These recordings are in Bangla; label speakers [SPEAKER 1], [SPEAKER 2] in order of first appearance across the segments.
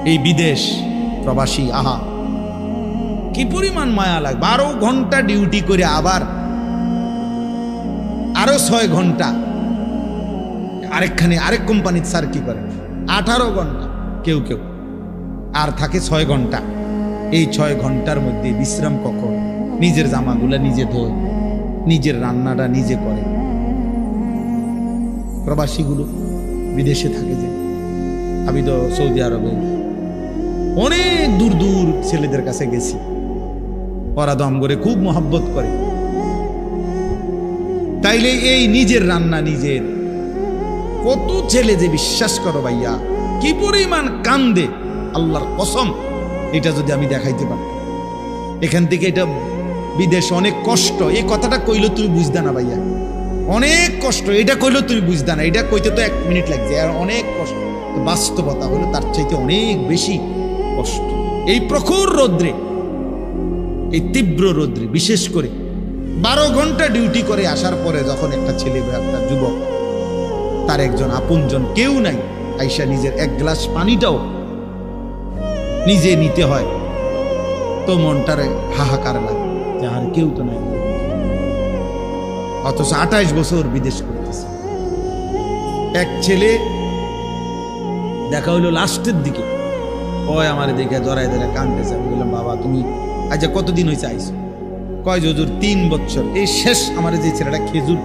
[SPEAKER 1] এই বিদেশ প্রবাসী, আহা কি পরিমাণ মায়া লাগে। 12 ঘন্টা ডিউটি করে আবার আরো 6 ঘন্টা আরেক কোম্পানির স্যার কি করে 18 ঘন্টা, কেউ কেউ আর থাকে 6 ঘন্টা। এই 6 ঘন্টার মধ্যে বিশ্রাম কখন? নিজের জামাগুলা নিজে ধোয়, নিজের রান্নাটা নিজে করে। প্রবাসীগুলো বিদেশে থাকে, যে আমি তো সৌদি আরবে অনেক দূর দূর ছেলেদের কাছে গেছি, ওরা দম করে খুব মহব্বত করে। তাইলে এই নিজের রান্না নিজের, কত ছেলে যে বিশ্বাস করো ভাইয়া কি পরিমাণ কান্দে, আল্লাহর কসম। এটা যদি আমি দেখাইতে পারতাম। এখান থেকে এটা বিদেশ অনেক কষ্ট, এই কথাটা কইলে তুমি বুঝদা না ভাইয়া, অনেক কষ্ট। এটা কইলেও তুমি বুঝদা না, এটা কইতে তো 1 মিনিট লাগছে, আর অনেক কষ্ট। বাস্তবতা হলো তার চাইতে অনেক বেশি কষ্ট। এই প্রখর রৌদ্রে, এই তীব্র রৌদ্রে, বিশেষ করে 12 ঘন্টা ডিউটি করে আসার পরে যখন একটা ছেলে বা একটা যুবক, তার একজন আপনজন কেউ নাই, আইসা নিজের 1 গ্লাস পানিটাও নিজে নিতে হয়, তো মনটারে হাহাকার লাগে, যাহার কেউ তো নাই। অথচ 28 বছর বিদেশ করতেছে। এক ছেলে দেখা হইলো লাস্টের দিকে, ওই আমার দেখে জড়াই ধরে কাঁদতেছে। আমি বললাম, বাবা তুমি আজ কতদিন হয়েছে আইসো? কয় হুজুর 3 বছর। এই শেষ আমার যে ছেলেটা খেজুর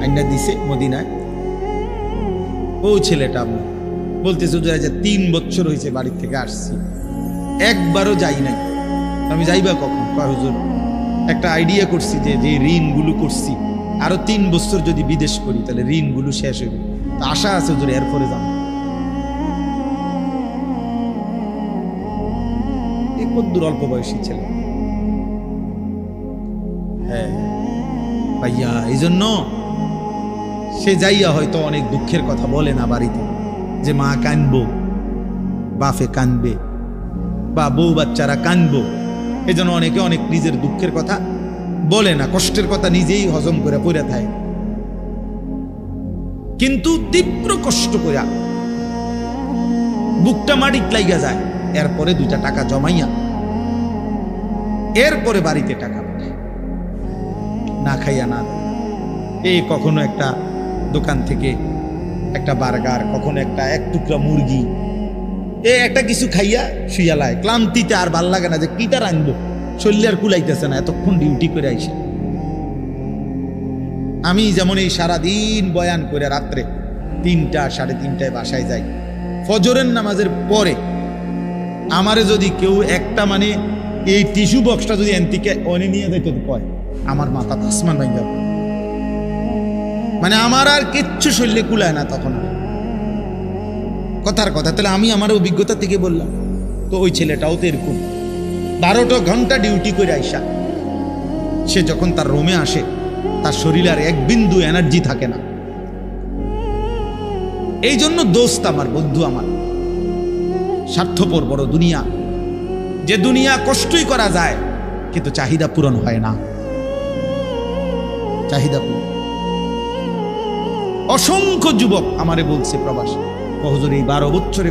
[SPEAKER 1] আইনা দিছে মদিনায়, ও ছেলেটা আপনার বলতেছে হুজুর আজ 3 বছর হয়েছে বাড়ির থেকে আসছি, একবারও যাই নাই। আমি যাইবা কখন? কয় হুজুর একটা আইডিয়া করছি, যে ঋণগুলো করছি আরো 3 বছর যদি বিদেশ করি তাহলে ঋণগুলো শেষ হইবে, তো আশা আছে হুজুর এরপরে যাবো। কদ্দুর অল্প বয়সী ছেলে। হ্যাঁ ভাইয়া, এই জন্য সে যাইয়া হয়তো অনেক দুঃখের কথা বলে না বাড়িতে, যে মা কানবো, বাপে কানবে, বা বউ বাচ্চারা কানবো। এই জন্য অনেকে অনেক নিজের দুঃখের কথা বলে না, কষ্টের কথা নিজেই হজম করে পড়ে থাকে। কিন্তু তীব্র কষ্ট করে বুকটা মাটিত লাইগা যায়, এরপরে 2টা টাকা জমাইয়া এরপরে বাড়িতে টাকা পাঠায়, না খাইয়া না দেয়। এই কখনো একটা দোকান থেকে একটা বার্গার, কখনো একটা 1 টুকরা মুরগি, একটা কিছু খাইয়া শুইয়া লায়। ক্লান্তিতে আর ভাল লাগে না, যে কিটা রাখবো, শরীরে আর কুলাইতেছে না, এতক্ষণ ডিউটি করে আইসে। আমি যেমন এই সারাদিন বয়ান করে রাত্রে 3টা 3:30টায় বাসায় যাই, ফজরের নামাজের পরে আমারে যদি কেউ একটা মানে এই টিস্যু বক্সটা যদি এনতিকে অনে নিয়ে যাইতো, কয় আমার মাথা আসমান ভাঙ যাবে, মানে আমার আর কিচ্ছু শরীরে কুলায় না তখন। কথার কথা, তাহলে আমি আমার অভিজ্ঞতা থেকে বললাম। তো ওই ছেলেটাও তো এরকম 12টা ঘন্টা ডিউটি করে আইসা সে যখন তার রুমে আসে, তার শরীরে আর 1 বিন্দু এনার্জি থাকে না। এই জন্য দোস্ত আমার, বন্ধু আমার, স্বার্থপর বড় দুনিয়া, যে দুনিয়া কষ্টই করা যায় কিন্তু চাহিদা পূরণ হয় না। চাহিদা পূরণ। অসংখ্য যুবক আমারে বলছে প্রবাসী, হুজুর এই 12 বছরে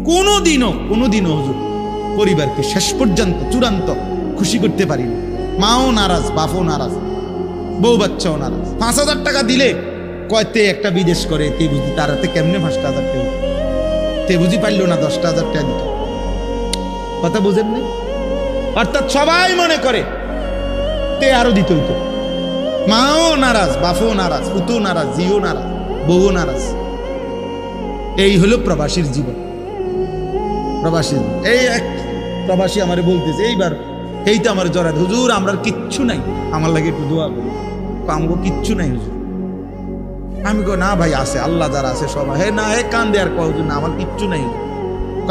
[SPEAKER 1] কোনোদিনও হুজুর পরিবারকে শেষ পর্যন্ত চূড়ান্ত খুশি করতে পারিনি। মাও নারাজ, বাপও নারাজ, বউ বাচ্চাও নারাজ। 5,000 টাকা দিলে কয়তে একটা বিদেশ করে, তে বুঝি তার হাতে কেমনে 5,000 টাকা, তে বুঝি পারলো না 10,000 টাকা দিত। কথা বুঝেন নাই? অর্থাৎ সবাই মনে করে তে আরো দিত হইতো। মাও নারাজ, বাপও নারাজ, পুতও নারাজ, জিও নারাজ, বউ নারাজ। এই হলো প্রবাসীর জীবন। প্রবাসীর এই এক প্রবাসী আমারে বলতেছে এইবার, এই তো আমার জড়াত, হুজুর আমরা কিচ্ছু নাই, আমার লাগে একটু দোয়া করি। আমগো কিচ্ছু নাই হুজুর। আমি কই না ভাই, আছে আল্লাহ যারা আছে সব। হে না, হে কান্দে আর কয় হুজুর না আমার কিচ্ছু নাই।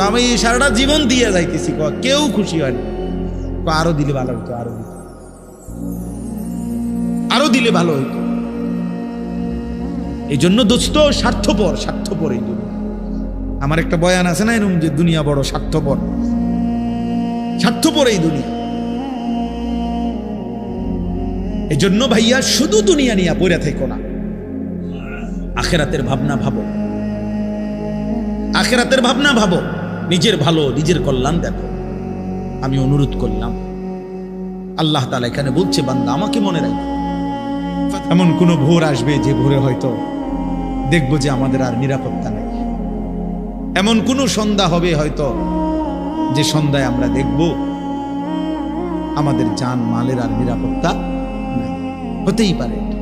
[SPEAKER 1] আমি সারাটা জীবন দিয়ে যাইতেছি, কেউ খুশি হয়নি। আরো দিলে ভালো হইতো, আরো দিলে ভালো হইতো। এই জন্য দোস্ত স্বার্থপর এই দুনিয়া। আমার একটা বয়ান আছে না এরকম, যে দুনিয়া বড় স্বার্থপর এই দুনিয়া। এই জন্য ভাইয়া শুধু দুনিয়া নিয়ে পড়ে থেকো না, আখেরাতের ভাবনা ভাবো। আখিরাতের ভাবনা ভাবো, নিজের ভালো, নিজের কল্যাণ দেখো। আমি অনুরোধ করলাম, আল্লাহ তাআলা এখানে বলছে, বান্দা আমাকে মনে রাখো। এমন কোন ভোর আসবে যে ভোরে হয়তো দেখবো যে আমাদের আর নিরাপত্তা নেই। এমন কোন সন্ধ্যা হবে হয়তো যে সন্ধ্যায় আমরা দেখব আমাদের জান মালের আর নিরাপত্তা নাই। হতেই পারে।